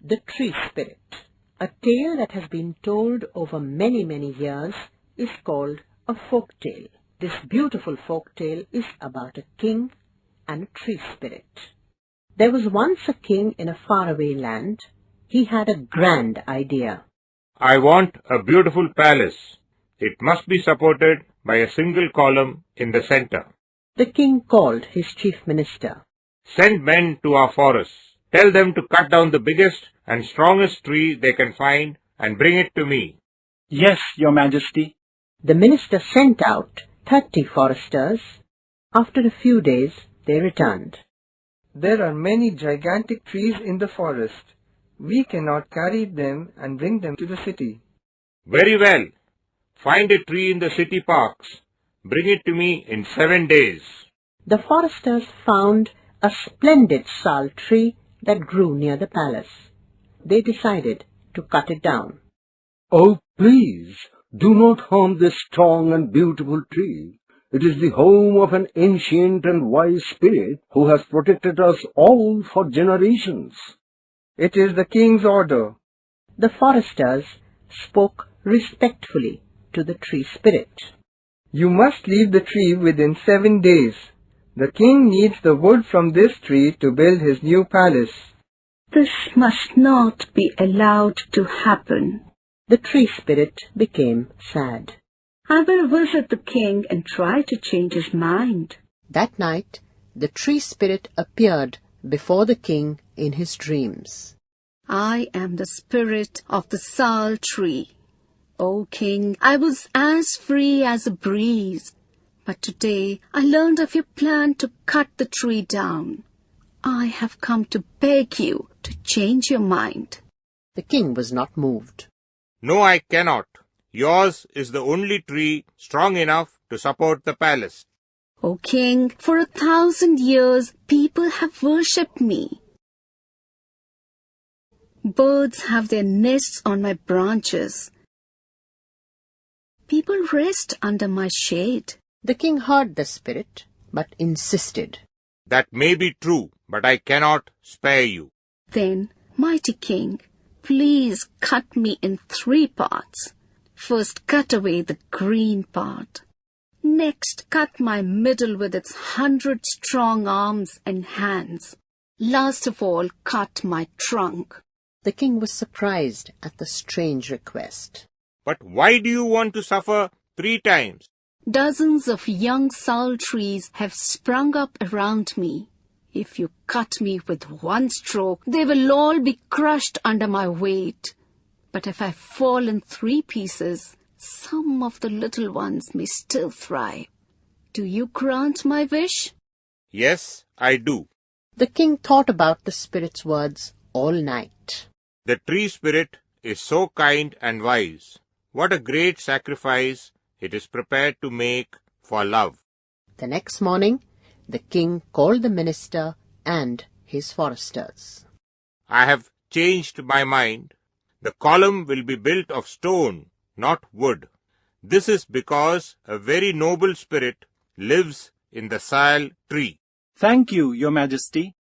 The Tree Spirit. A tale that has been told over many years is called a folk tale. This beautiful folk tale is about a king and a tree spirit. There was once a king in a faraway land. He had a grand idea. I want a beautiful palace. It must be supported by a single column in the center. The king called his chief minister. Send men to our forests. Tell them to cut down the biggest and strongest tree they can find and bring it to me. Yes, Your Majesty. The minister sent out 30 foresters. After a few days, they returned. There are many gigantic trees in the forest. We cannot carry them and bring them to the city. Very well. Find a tree in the city parks. Bring it to me in 7 days. The foresters found a splendid sal tree that grew near the palace. They decided to cut it down. Oh, please, do not harm this strong and beautiful tree. It is the home of an ancient and wise spirit who has protected us all for generations. It is the king's order. The foresters spoke respectfully to the tree spirit. You must leave the tree within 7 days. The king needs the wood from this tree to build his new palace. This must not be allowed to happen. The tree spirit became sad. I will visit the king and try to change his mind. That night, the tree spirit appeared before the king in his dreams. I am the spirit of the sal tree. O king, I was as free as a breeze. But today I learned of your plan to cut the tree down. I have come to beg you to change your mind. The king was not moved. No, I cannot. Yours is the only tree strong enough to support the palace. O king, for 1,000 years people have worshipped me. Birds have their nests on my branches. People rest under my shade. The king heard the spirit, but insisted. That may be true, but I cannot spare you. Then, mighty king, please cut me in 3 parts. First, cut away the green part. Next, cut my middle with its 100 strong arms and hands. Last of all, cut my trunk. The king was surprised at the strange request. But why do you want to suffer 3 times? Dozens of young sal trees have sprung up around me. If you cut me with 1 stroke, they will all be crushed under my weight. But if I fall in 3 pieces, some of the little ones may still thrive. Do you grant my wish? Yes, I do. The king thought about the spirit's words all night. The tree spirit is so kind and wise. What a great sacrifice it is prepared to make for love. The next morning, the king called the minister and his foresters. I have changed my mind. The column will be built of stone, not wood. This is because a very noble spirit lives in the sal tree. Thank you, Your Majesty.